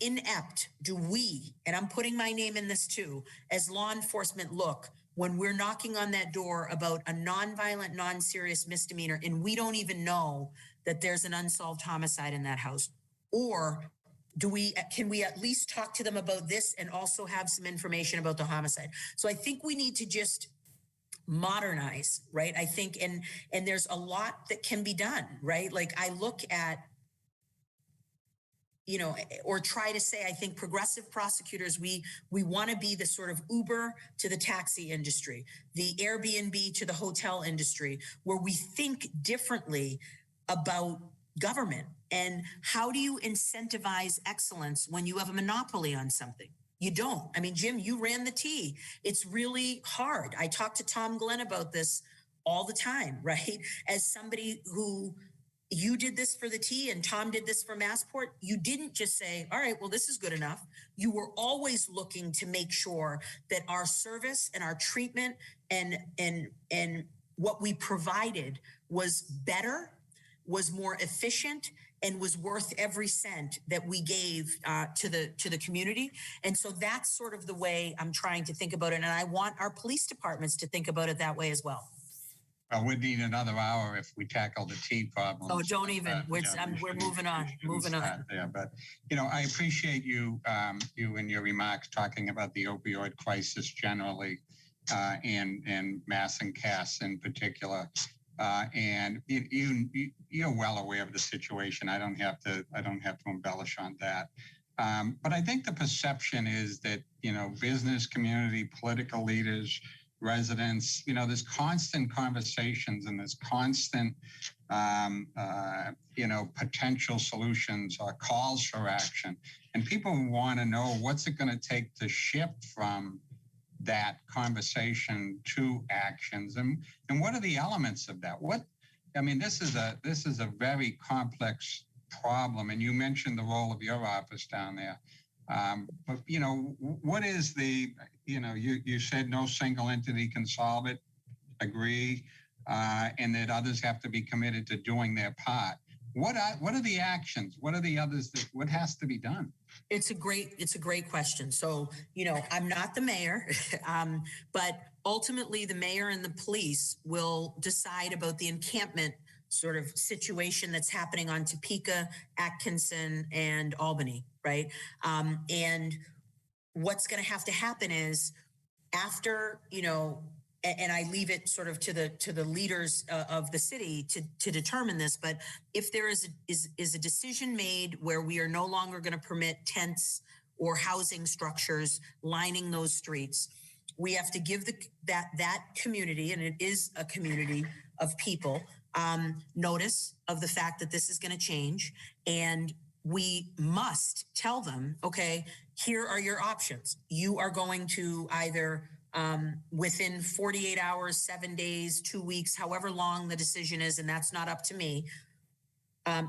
inept do we, and I'm putting my name in this too, as law enforcement look when we're knocking on that door about a nonviolent, non-serious misdemeanor and we don't even know that there's an unsolved homicide in that house? Or can we at least talk to them about this and also have some information about the homicide? So I think we need to just modernize, right? I think, and there's a lot that can be done, right? Like I look at or try to say, I think progressive prosecutors, we want to be the sort of Uber to the taxi industry, the Airbnb to the hotel industry, where we think differently about government. And how do you incentivize excellence when you have a monopoly on something? You don't. I mean, Jim, you ran the T. It's really hard. I talk to Tom Glenn about this all the time, right? As somebody who, you did this for the T and Tom did this for Massport. You didn't just say, all right, well, this is good enough. You were always looking to make sure that our service and our treatment and what we provided was better, was more efficient, and was worth every cent that we gave to the community. And so that's sort of the way I'm trying to think about it. And I want our police departments to think about it that way as well. We'd need another hour if we tackle the T problem. Oh, don't even. We're moving on. Moving on. Yeah, but I appreciate you in your remarks talking about the opioid crisis generally, and mass and CAS in particular. And you're well aware of the situation. I don't have to embellish on that. But I think the perception is that business community, political leaders, residents, there's constant conversations and there's constant, potential solutions or calls for action. And people want to know what's it going to take to shift from that conversation to actions, and what are the elements of that? This is a very complex problem, and you mentioned the role of your office down there. But what is the, you said no single entity can solve it, agree, and that others have to be committed to doing their part. What are the actions? What are the others what has to be done? It's a great question. So, I'm not the mayor, but ultimately the mayor and the police will decide about the encampment sort of situation that's happening on Topeka, Atkinson, and Albany, right? And what's going to have to happen is after, and I leave it sort of to the leaders of the city to determine this, but if there is a decision made where we are no longer going to permit tents or housing structures lining those streets, we have to give that community, and it is a community of people, notice of the fact that this is going to change, and we must tell them, okay, here are your options. You are going to either within 48 hours, 7 days, 2 weeks, however long the decision is, and that's not up to me.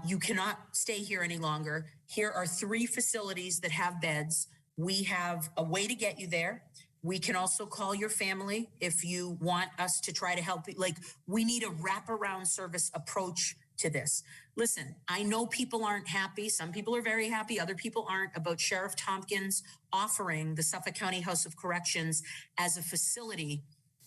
You cannot stay here any longer. Here are 3 facilities that have beds. We have a way to get you there. We can also call your family if you want us to try to help you. Like, we need a wraparound service approach to this. Listen, I know people aren't happy. Some people are very happy. Other people aren't about Sheriff Tompkins offering the Suffolk County House of Corrections as a facility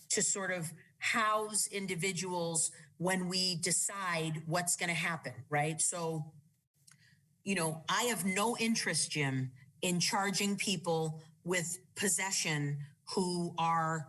to sort of house individuals when we decide what's going to happen, right? So, I have no interest, Jim, in charging people with possession who are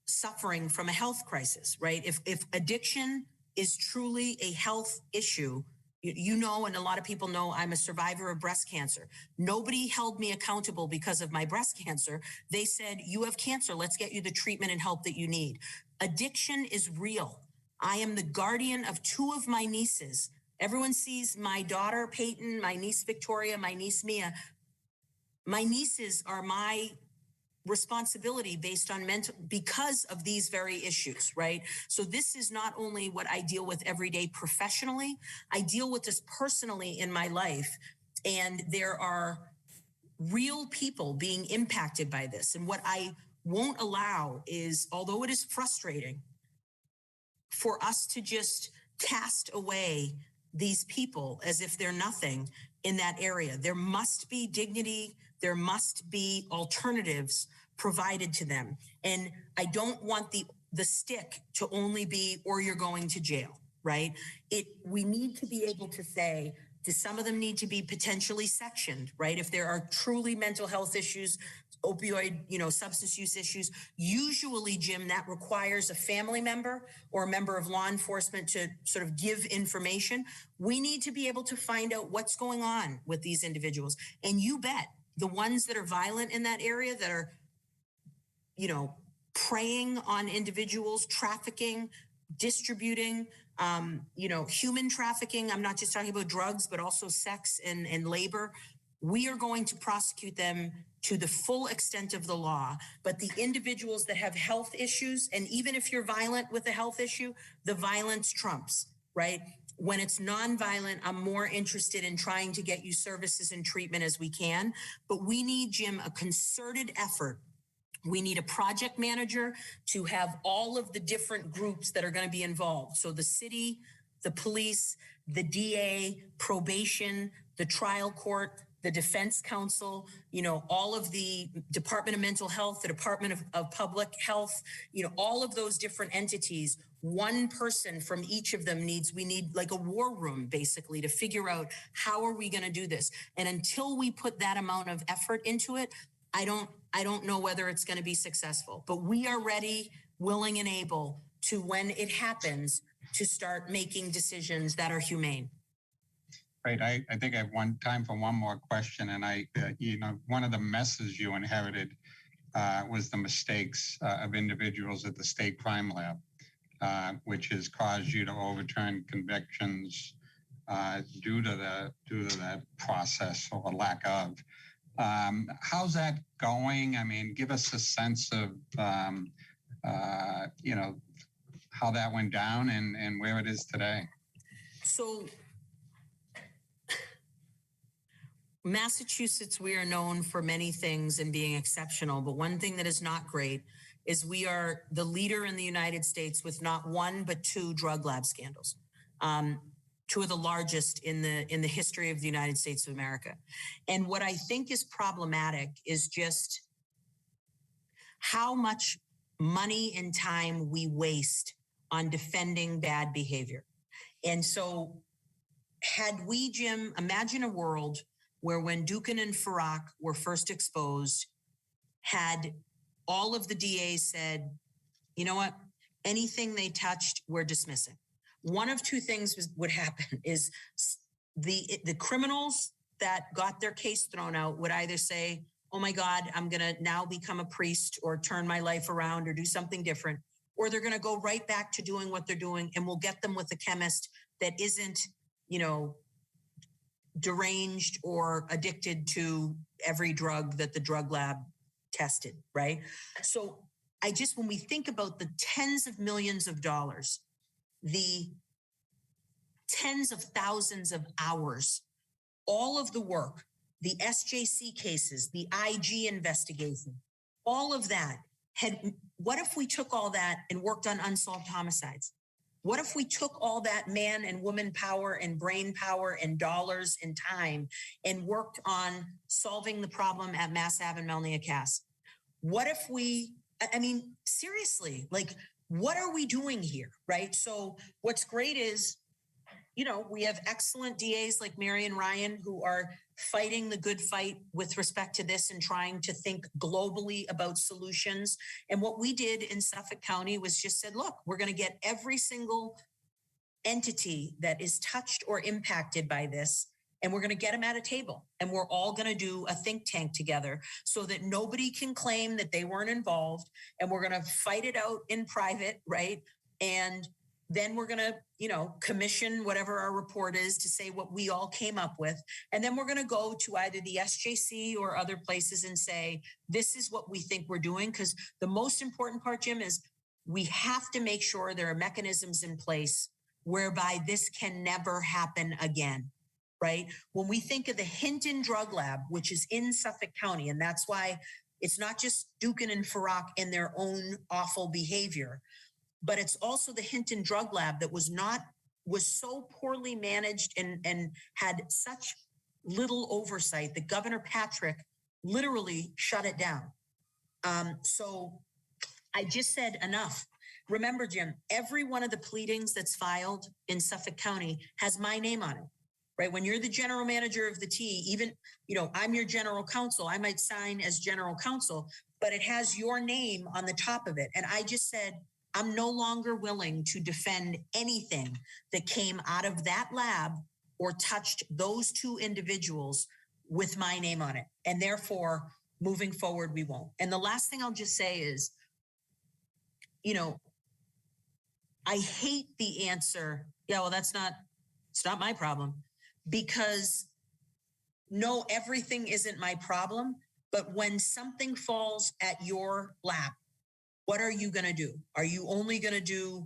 suffering from a health crisis, right? If addiction is truly a health issue, and a lot of people know I'm a survivor of breast cancer. Nobody held me accountable because of my breast cancer. They said, you have cancer, let's get you the treatment and help that you need. Addiction is real. I am the guardian of 2 of my nieces. Everyone sees my daughter, Peyton, my niece, Victoria, my niece, Mia. My nieces are my responsibility based on because of these very issues, right? So this is not only what I deal with every day professionally, I deal with this personally in my life. And there are real people being impacted by this. And what I won't allow is, although it is frustrating, for us to just cast away these people as if they're nothing in that area. There must be dignity. There must be alternatives provided to them. And I don't want the stick to only be, or you're going to jail, right? We need to be able to say, do some of them need to be potentially sectioned, right? If there are truly mental health issues, opioid, substance use issues. Usually, Jim, that requires a family member or a member of law enforcement to sort of give information. We need to be able to find out what's going on with these individuals. And you bet the ones that are violent in that area, that are, preying on individuals, trafficking, distributing, human trafficking. I'm not just talking about drugs, but also sex and labor. We are going to prosecute them to the full extent of the law. But the individuals that have health issues, and even if you're violent with a health issue, the violence trumps, right? When it's nonviolent, I'm more interested in trying to get you services and treatment as we can. But we need, Jim, a concerted effort. We need a project manager to have all of the different groups that are going to be involved. So the city, the police, the DA, probation, the trial court, the defense counsel, all of the Department of Mental Health, the Department of Public Health, all of those different entities. One person from each of them we need like a war room, basically, to figure out how are we going to do this. And until we put that amount of effort into it, I don't know whether it's going to be successful, but we are ready, willing, and able to, when it happens, to start making decisions that are humane. Right. I think I have time for one more question. And one of the messes you inherited was the mistakes of individuals at the state crime lab, which has caused you to overturn convictions due to that process or lack of. How's that going? I mean, give us a sense of, how that went down and where it is today. So Massachusetts, we are known for many things and being exceptional, but one thing that is not great is we are the leader in the United States with not one, but two drug lab scandals. Two of the largest in the history of the United States of America. And what I think is problematic is just how much money and time we waste on defending bad behavior. And so had we, Jim, imagine a world where when Dukin and Farrak were first exposed, had all of the DAs said, you know what, anything they touched, we're dismissing. One of two things would happen is the criminals that got their case thrown out would either say, oh my God, I'm going to now become a priest or turn my life around or do something different. Or they're going to go right back to doing what they're doing, and we'll get them with a chemist that isn't, deranged or addicted to every drug that the drug lab tested, right? So when we think about the tens of millions of dollars, the tens of thousands of hours, all of the work, the SJC cases, the IG investigation, all of that what if we took all that and worked on unsolved homicides? What if we took all that man and woman power and brain power and dollars and time and worked on solving the problem at Mass Ave and Melnia Cass? What if seriously, what are we doing here, right? So what's great is, we have excellent DAs like Marion Ryan who are fighting the good fight with respect to this and trying to think globally about solutions. And what we did in Suffolk County was just said, look, we're going to get every single entity that is touched or impacted by this, and we're going to get them at a table, and we're all going to do a think tank together so that nobody can claim that they weren't involved, and we're going to fight it out in private, right? And then we're going to, commission whatever our report is to say what we all came up with. And then we're going to go to either the SJC or other places and say, this is what we think we're doing. Because the most important part, Jim, is we have to make sure there are mechanisms in place whereby this can never happen again, right? When we think of the Hinton Drug Lab, which is in Suffolk County, and that's why it's not just Dukin and Farrak and their own awful behavior, but it's also the Hinton Drug Lab that was so poorly managed and had such little oversight that Governor Patrick literally shut it down. So I just said enough. Remember, Jim, every one of the pleadings that's filed in Suffolk County has my name on it. right? When you're the general manager of the T, even, I'm your general counsel. I might sign as general counsel, but it has your name on the top of it. And I just said, I'm no longer willing to defend anything that came out of that lab or touched those two individuals with my name on it. And therefore, moving forward, we won't. And the last thing I'll just say is, I hate the answer, yeah, well, it's not my problem, because no, everything isn't my problem. But when something falls at your lap, what are you going to do? Are you only going to do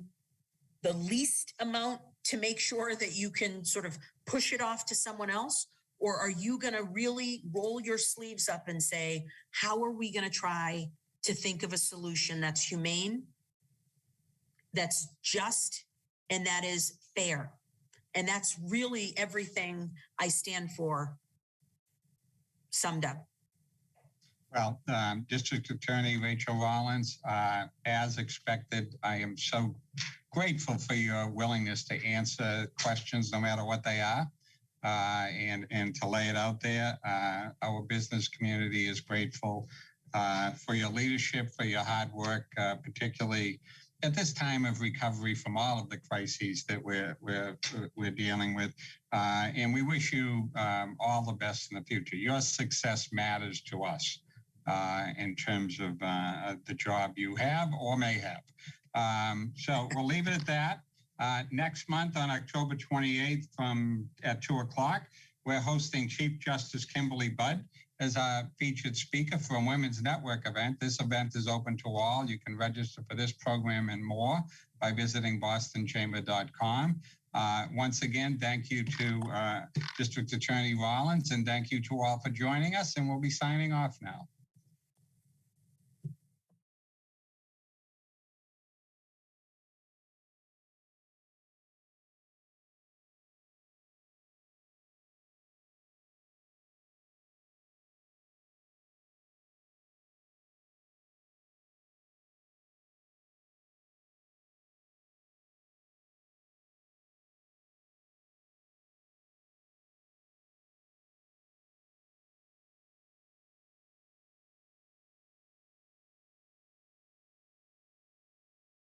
the least amount to make sure that you can sort of push it off to someone else? Or are you going to really roll your sleeves up and say, how are we going to try to think of a solution that's humane, that's just, and that is fair? And that's really everything I stand for, summed up. Well, District Attorney Rachael Rollins, as expected, I am so grateful for your willingness to answer questions no matter what they are, and to lay it out there. Our business community is grateful for your leadership, for your hard work, particularly at this time of recovery from all of the crises that we're dealing with. And we wish you all the best in the future. Your success matters to us in terms of the job you have or may have. So we'll leave it at that. Next month on October 28th at 2 o'clock, we're hosting Chief Justice Kimberly Budd as our featured speaker for a Women's Network event. This event is open to all. You can register for this program and more by visiting bostonchamber.com. Once again, thank you to District Attorney Rollins, and thank you to all for joining us, and we'll be signing off now.